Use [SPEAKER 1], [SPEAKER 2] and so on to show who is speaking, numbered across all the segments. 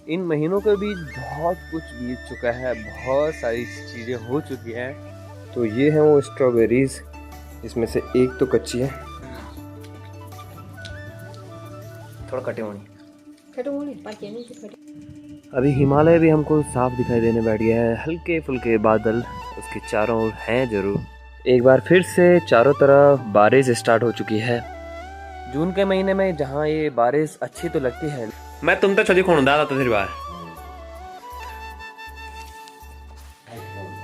[SPEAKER 1] इन महीनों के बीच बहुत कुछ बीत चुका है, बहुत सारी चीज़ें हो चुकी हैं। तो ये हैं वो स्ट्रॉबेरीज, इसमें से एक तो कच्ची है, थोड़ा खटे होनी। अभी हिमालय भी हमको साफ दिखाई देने बैठ गया है, हल्के फुल्के बादल उसके चारों ओर हैं जरूर। एक बार फिर से चारों तरफ बारिश स्टार्ट हो चुकी है। जून के महीने में जहाँ ये बारिश अच्छी तो लगती है। मैं तुम तो छदी खोण दादा तो बार।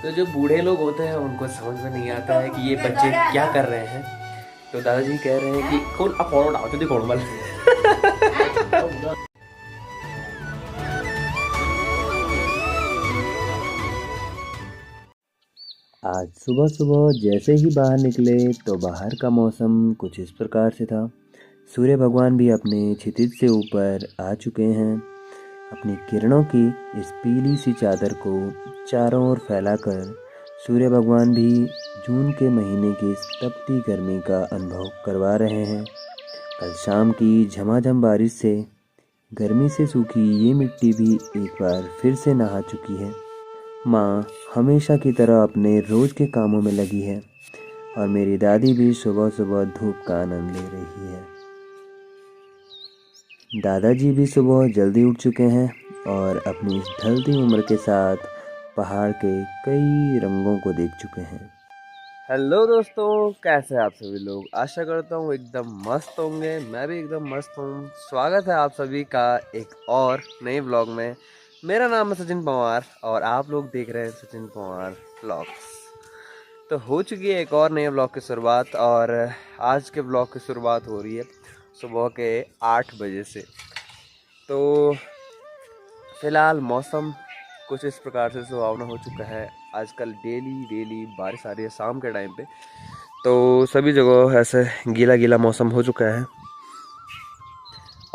[SPEAKER 1] तो जो बूढ़े लोग होते हैं उनको समझ में नहीं आता है कि ये बच्चे क्या कर रहे हैं। तो दादाजी कह रहे हैं कि कौन आप फोन उठाओ तो खोण बल। आज सुबह सुबह जैसे ही बाहर निकले तो बाहर का मौसम कुछ इस प्रकार से था। सूर्य भगवान भी अपने क्षितिज से ऊपर आ चुके हैं। अपनी किरणों की इस पीली सी चादर को चारों ओर फैलाकर सूर्य भगवान भी जून के महीने की इस तपती गर्मी का अनुभव करवा रहे हैं। कल शाम की झमाझम बारिश से गर्मी से सूखी ये मिट्टी भी एक बार फिर से नहा चुकी है। माँ हमेशा की तरह अपने रोज के कामों में लगी है और मेरी दादी भी सुबह सुबह धूप का आनंद ले रही है। दादाजी भी सुबह जल्दी उठ चुके हैं और अपनी इस ढलती उम्र के साथ पहाड़ के कई रंगों को देख चुके हैं। हेलो दोस्तों, कैसे हैं आप सभी लोग? आशा करता हूँ एकदम मस्त होंगे। मैं भी एकदम मस्त हूँ। स्वागत है आप सभी का एक और नए व्लॉग में। मेरा नाम है सचिन पंवार और आप लोग देख रहे हैं सचिन पंवार व्लॉग्स। तो हो चुकी है एक और नए व्लॉग की शुरुआत और आज के व्लॉग की शुरुआत हो रही है सुबह के 8 बजे से। तो फिलहाल मौसम कुछ इस प्रकार से सुहावना हो चुका है। आजकल डेली बारिश आ रही है शाम के टाइम पे, तो सभी जगह ऐसे गीला गीला मौसम हो चुका है।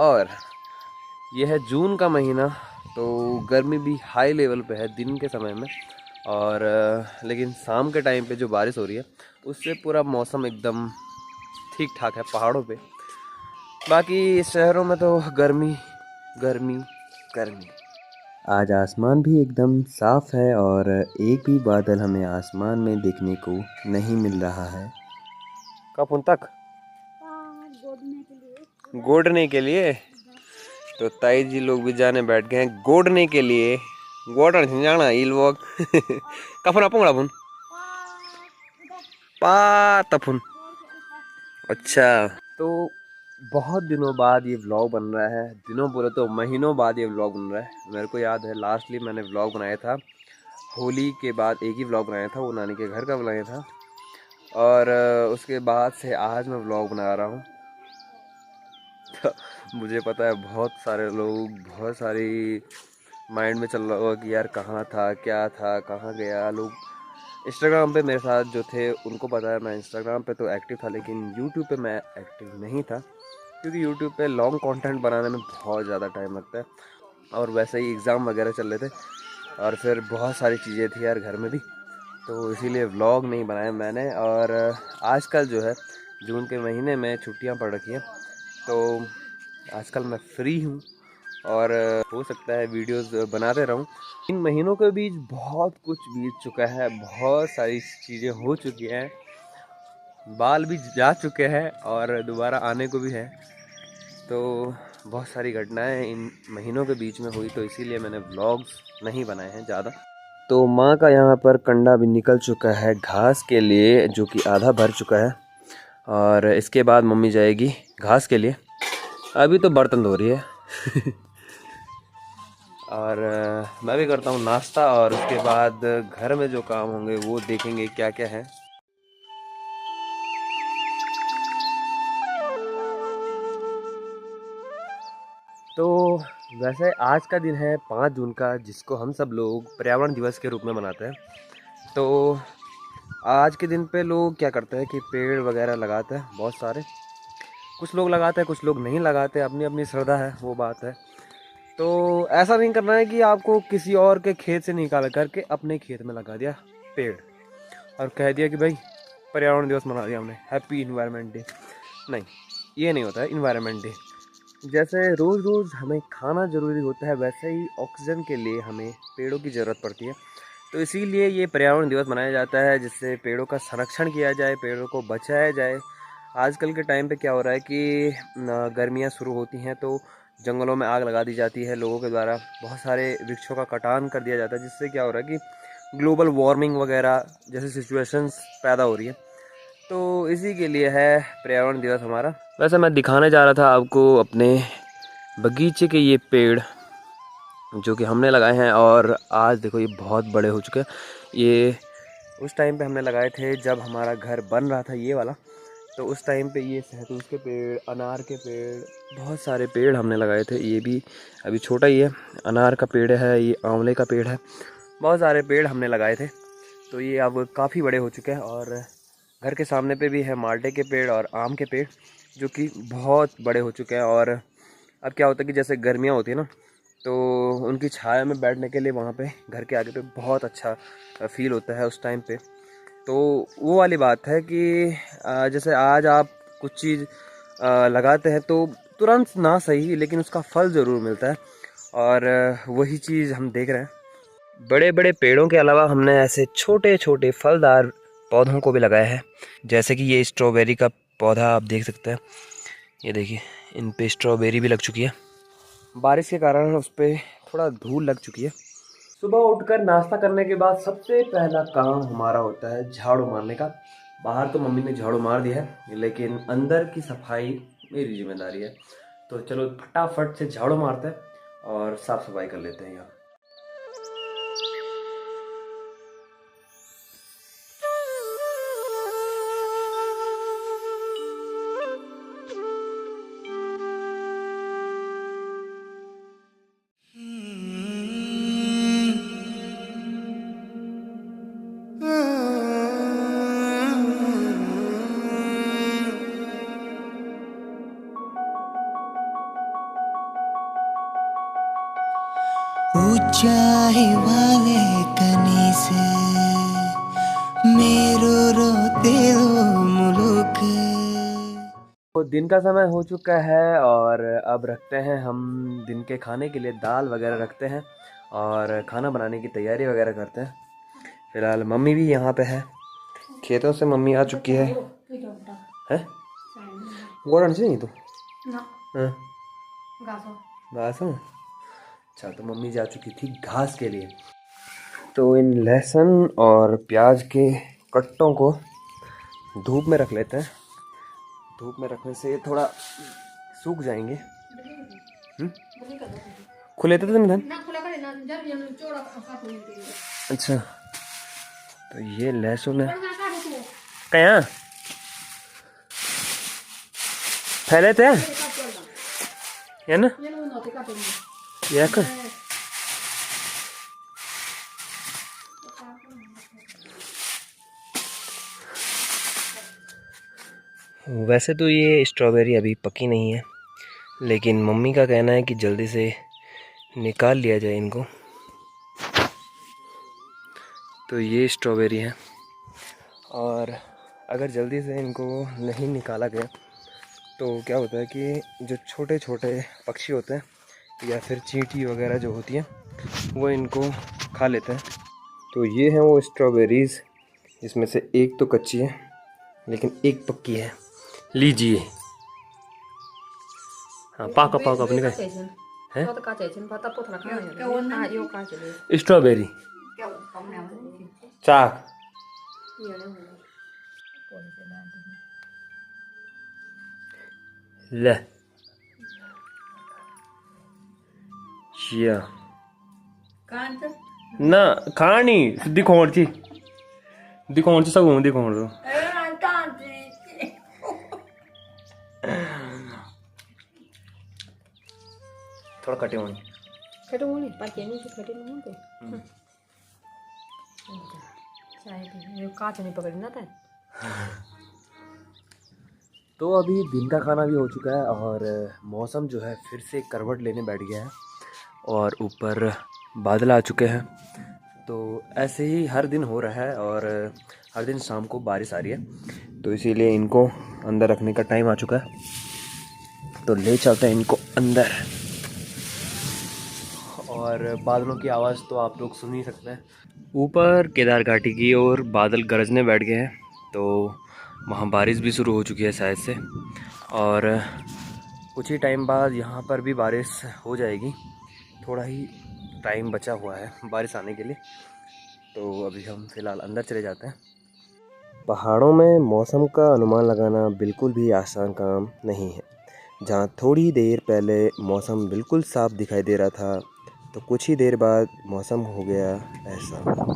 [SPEAKER 1] और यह है जून का महीना, तो गर्मी भी हाई लेवल पे है दिन के समय में। और लेकिन शाम के टाइम पे जो बारिश हो रही है उससे पूरा मौसम एकदम ठीक ठाक है पहाड़ों पे। बाकी शहरों में तो गर्मी गर्मी गर्मी। आज आसमान भी एकदम साफ है और एक भी बादल हमें आसमान में देखने को नहीं मिल रहा है। कब उन तक गोड़ने के लिए तो ताई जी लोग भी जाने बैठ गए हैं गोड़ने के लिए। गोड़न से जाना इल वोग कफन अपुंगड़ा पुन पा तफुन। अच्छा, तो बहुत दिनों बाद ये व्लॉग बन रहा है। दिनों बोले तो महीनों बाद ये व्लॉग बन रहा है। मेरे को याद है लास्टली मैंने व्लॉग बनाया था होली के बाद, एक ही व्लॉग बनाया था, वो नानी के घर का बनाया था। और उसके बाद से आज मैं व्लॉग बना रहा हूँ। तो मुझे पता है बहुत सारे लोग, बहुत सारी माइंड में चल रहा होगा कि यार कहाँ था, क्या था, कहाँ गया। लोग इंस्टाग्राम पे मेरे साथ जो थे उनको पता है, मैं इंस्टाग्राम पे तो एक्टिव था लेकिन यूट्यूब पे मैं एक्टिव नहीं था, क्योंकि यूट्यूब पे लॉन्ग कंटेंट बनाने में बहुत ज़्यादा टाइम लगता है। और वैसे ही एग्ज़ाम वगैरह चल रहे थे और फिर बहुत सारी चीज़ें थी यार घर में भी, तो इसीलिए व्लॉग नहीं बनाया मैंने। और आजकल जो है जून के महीने में छुट्टियां पड़ रखी हैं, तो आजकल मैं फ्री हूँ और हो सकता है वीडियोस बनाते रहूँ। इन महीनों के बीच बहुत कुछ बीत चुका है, बहुत सारी चीज़ें हो चुकी हैं, बाल भी जा चुके हैं और दोबारा आने को भी है। तो बहुत सारी घटनाएं इन महीनों के बीच में हुई, तो इसीलिए मैंने व्लॉग्स नहीं बनाए हैं ज़्यादा। तो माँ का यहाँ पर कंडा भी निकल चुका है घास के लिए, जो कि आधा भर चुका है। और इसके बाद मम्मी जाएगी घास के लिए। अभी तो बर्तन धो रही है। और मैं भी करता हूँ नाश्ता और उसके बाद घर में जो काम होंगे वो देखेंगे क्या क्या है। तो वैसे आज का दिन है 5 जून का, जिसको हम सब लोग पर्यावरण दिवस के रूप में मनाते हैं। तो आज के दिन पे लोग क्या करते हैं कि पेड़ वगैरह लगाते हैं बहुत सारे। कुछ लोग लगाते हैं, कुछ लोग नहीं लगाते, अपनी अपनी श्रद्धा है, वो बात है। तो ऐसा नहीं करना है कि आपको किसी और के खेत से निकाल करके अपने खेत में लगा दिया पेड़ और कह दिया कि भाई पर्यावरण दिवस मना दिया हमने, हैप्पी इन्वायरमेंट डे। नहीं, ये नहीं होता है इन्वायरमेंट डे। जैसे रोज़ रोज़ हमें खाना ज़रूरी होता है, वैसे ही ऑक्सीजन के लिए हमें पेड़ों की ज़रूरत पड़ती है। तो इसीलिए ये पर्यावरण दिवस मनाया जाता है, जिससे पेड़ों का संरक्षण किया जाए, पेड़ों को बचाया जाए। आजकल के टाइम पे क्या हो रहा है कि गर्मियाँ शुरू होती हैं तो जंगलों में आग लगा दी जाती है लोगों के द्वारा, बहुत सारे वृक्षों का कटान कर दिया जाता है, जिससे क्या हो रहा है कि ग्लोबल वार्मिंग वगैरह जैसी सिचुएशंस पैदा हो रही है। तो इसी के लिए है पर्यावरण दिवस हमारा। वैसे मैं दिखाने जा रहा था आपको अपने बगीचे के ये पेड़ जो कि हमने लगाए हैं, और आज देखो ये बहुत बड़े हो चुके हैं। ये उस टाइम पे हमने लगाए थे जब हमारा घर बन रहा था ये वाला, तो उस टाइम पे ये सहतूत के पेड़, अनार के पेड़, बहुत सारे पेड़ हमने लगाए थे। ये भी अभी छोटा ही है, अनार का पेड़ है, ये आंवले का पेड़ है, बहुत सारे पेड़ हमने लगाए थे। तो ये अब काफ़ी बड़े हो चुके हैं, और घर के सामने पे भी है माल्टे के पेड़ और आम के पेड़ जो कि बहुत बड़े हो चुके हैं। और अब क्या होता है कि जैसे गर्मियाँ होती है ना, तो उनकी छाया में बैठने के लिए वहाँ पे घर के आगे पे बहुत अच्छा फील होता है उस टाइम पे। तो वो वाली बात है कि जैसे आज आप कुछ चीज़ लगाते हैं तो तुरंत ना सही लेकिन उसका फल ज़रूर मिलता है, और वही चीज़ हम देख रहे हैं। बड़े बड़े पेड़ों के अलावा हमने ऐसे छोटे छोटे फलदार पौधों को भी लगाया है, जैसे कि ये स्ट्रॉबेरी का पौधा आप देख सकते हैं। ये देखिए, इन पे स्ट्रॉबेरी भी लग चुकी है, बारिश के कारण उस पर थोड़ा धूल लग चुकी है। सुबह उठकर नाश्ता करने के बाद सबसे पहला काम हमारा होता है झाड़ू मारने का। बाहर तो मम्मी ने झाड़ू मार दिया है, लेकिन अंदर की सफाई मेरी जिम्मेदारी है। तो चलो फटाफट से झाड़ू मारते हैं और साफ सफाई कर लेते हैं यहाँ।
[SPEAKER 2] ऊंचाई वाले कनी से मेरो रोते हो मुलुक।
[SPEAKER 1] तो दिन का समय हो चुका है, और अब रखते हैं हम दिन के खाने के लिए दाल वगैरह रखते हैं और खाना बनाने की तैयारी वगैरह करते हैं। फिलहाल मम्मी भी यहाँ पे है, खेतों से मम्मी आ चुकी है। हैं? गोड़ा नहीं तो हाँ घास है। अच्छा, तो मम्मी जा चुकी थी घास के लिए। तो इन लहसुन और प्याज के कट्टों को धूप में रख लेते हैं। धूप में रखने से ये थोड़ा सूख जाएंगे। खुले थे तुम धन? अच्छा, तो ये लहसुन है कहाँ फैले थे है ना, ये वैसे तो ये स्ट्रॉबेरी अभी पकी नहीं है, लेकिन मम्मी का कहना है कि जल्दी से निकाल लिया जाए इनको। तो ये स्ट्रॉबेरी है, और अगर जल्दी से इनको नहीं निकाला गया तो क्या होता है कि जो छोटे छोटे पक्षी होते हैं या फिर चींटी वगैरह जो होती हैं वो इनको खा लेते हैं। तो ये हैं वो स्ट्रॉबेरीज़, इसमें से एक तो कच्ची है लेकिन एक पक्की है। लीजिए। हाँ, पाका पाका अपने का है स्ट्रॉबेरी चाक। ले शिया ना खानी दिखोण ची सब दिखोण दो। थोड़ा कटे होनी
[SPEAKER 3] पाके नहीं तो कटे नहीं होते। शायद ये कांच नहीं पकड़ना था।
[SPEAKER 1] तो अभी दिन का खाना भी हो चुका है, और मौसम जो है फिर से करवट लेने बैठ गया है, और ऊपर बादल आ चुके हैं। तो ऐसे ही हर दिन हो रहा है, और हर दिन शाम को बारिश आ रही है, तो इसीलिए इनको अंदर रखने का टाइम आ चुका है। तो ले चलते हैं इनको अंदर। और बादलों की आवाज़ तो आप लोग सुन ही सकते हैं। ऊपर केदार घाटी की ओर बादल गरजने बैठ गए हैं, तो वहाँ बारिश भी शुरू हो चुकी है शायद से। और कुछ ही टाइम बाद यहाँ पर भी बारिश हो जाएगी। थोड़ा ही टाइम बचा हुआ है बारिश आने के लिए, तो अभी हम फ़िलहाल अंदर चले जाते हैं। पहाड़ों में मौसम का अनुमान लगाना बिल्कुल भी आसान काम नहीं है। जहाँ थोड़ी देर पहले मौसम बिल्कुल साफ दिखाई दे रहा था, तो कुछ ही देर बाद मौसम हो गया ऐसा।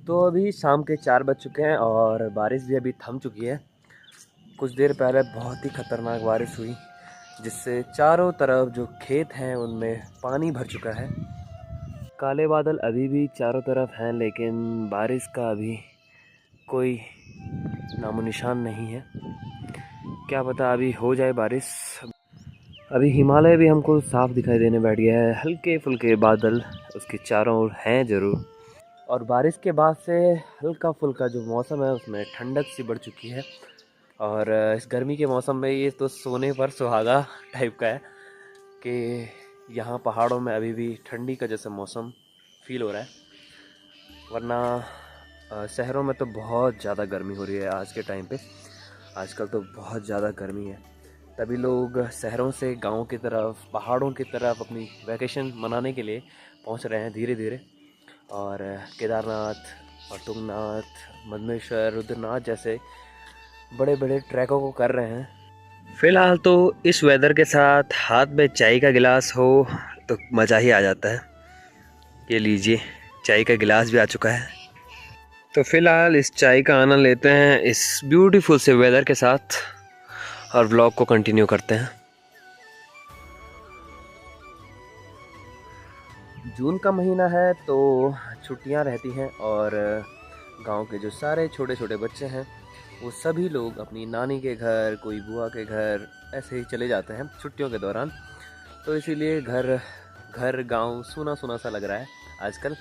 [SPEAKER 1] तो अभी शाम के 4 बज चुके हैं और बारिश भी अभी थम चुकी है। कुछ देर पहले बहुत ही ख़तरनाक बारिश हुई, जिससे चारों तरफ जो खेत हैं उनमें पानी भर चुका है। काले बादल अभी भी चारों तरफ हैं, लेकिन बारिश का अभी कोई नामो निशान नहीं है। क्या पता अभी हो जाए बारिश। अभी हिमालय भी हमको साफ दिखाई देने बैठ गया है। हल्के फुल्के बादल उसके चारों ओर हैं ज़रूर। और बारिश के बाद से हल्का फुल्का जो मौसम है उसमें ठंडक सी बढ़ चुकी है। और इस गर्मी के मौसम में ये तो सोने पर सुहागा टाइप का है कि यहाँ पहाड़ों में अभी भी ठंडी का जैसा मौसम फील हो रहा है। वरना शहरों में तो बहुत ज़्यादा गर्मी हो रही है आज के टाइम पे। आजकल तो बहुत ज़्यादा गर्मी है, तभी लोग शहरों से गाँव की तरफ, पहाड़ों की तरफ अपनी वैकेशन मनाने के लिए पहुँच रहे हैं धीरे धीरे। और केदारनाथ और तुंगनाथ, मदनेश्वर, रुद्रनाथ जैसे बड़े बड़े ट्रैकों को कर रहे हैं। फ़िलहाल तो इस वेदर के साथ हाथ में चाय का गिलास हो तो मज़ा ही आ जाता है। ये लीजिए, चाय का गिलास भी आ चुका है। तो फ़िलहाल इस चाय का आनंद लेते हैं इस ब्यूटीफुल से वेदर के साथ और व्लॉग को कंटिन्यू करते हैं। जून का महीना है तो छुट्टियां रहती हैं और गांव के जो सारे छोटे छोटे बच्चे हैं वो सभी लोग अपनी नानी के घर, कोई बुआ के घर ऐसे ही चले जाते हैं छुट्टियों के दौरान। तो इसीलिए घर गांव सूना सूना सा लग रहा है आजकल।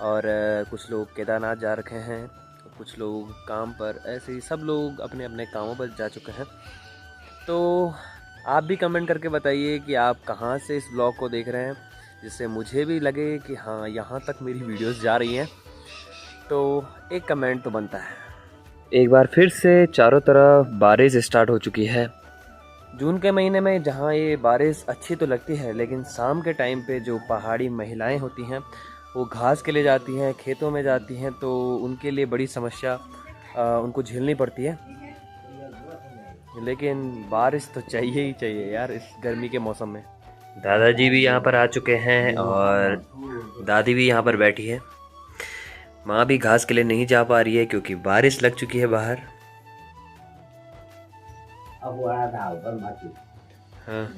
[SPEAKER 1] और कुछ लोग केदारनाथ जा रखे हैं, कुछ लोग काम पर, ऐसे ही सब लोग अपने अपने कामों पर जा चुके हैं। तो आप भी कमेंट करके बताइए कि आप कहाँ से इस ब्लॉग को देख रहे हैं, जिससे मुझे भी लगे कि हाँ यहाँ तक मेरी वीडियोस जा रही हैं। तो एक कमेंट तो बनता है। एक बार फिर से चारों तरफ बारिश स्टार्ट हो चुकी है। जून के महीने में जहाँ ये बारिश अच्छी तो लगती है, लेकिन शाम के टाइम पे जो पहाड़ी महिलाएं होती हैं वो घास के लिए जाती हैं, खेतों में जाती हैं, तो उनके लिए बड़ी समस्या उनको झेलनी पड़ती है। लेकिन बारिश तो चाहिए ही चाहिए यार इस गर्मी के मौसम में। दादाजी भी यहाँ पर आ चुके हैं और दादी भी यहाँ पर बैठी है। माँ भी घास के लिए नहीं जा पा रही है क्योंकि बारिश लग चुकी है बाहर। हाँ।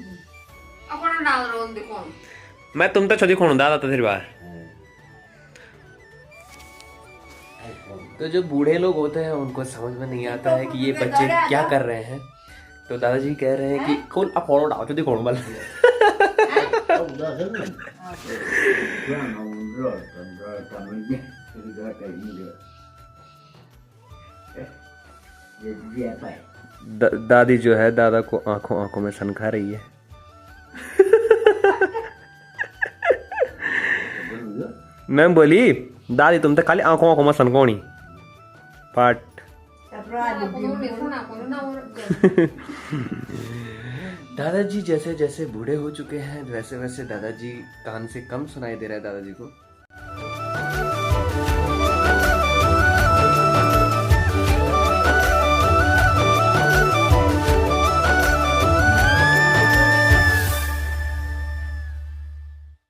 [SPEAKER 1] मैं तुम तो छोटी खोण दादा तो फिर बाहर तो जो बूढ़े लोग होते हैं उनको समझ में नहीं आता है कि ये बच्चे क्या कर रहे हैं। तो दादाजी कह रहे हैं कि कौन आप फोड़ो डालो तो खोड़ बल दादी जो है दादा को आंखों आंखों में सनखा रही है। मैम बोली दादी तुम तो खाली आंखों आंखों में सनकोनी पाट। दादाजी जैसे जैसे बूढ़े हो चुके हैं वैसे वैसे दादाजी कान से कम सुनाई दे रहा है दादाजी को।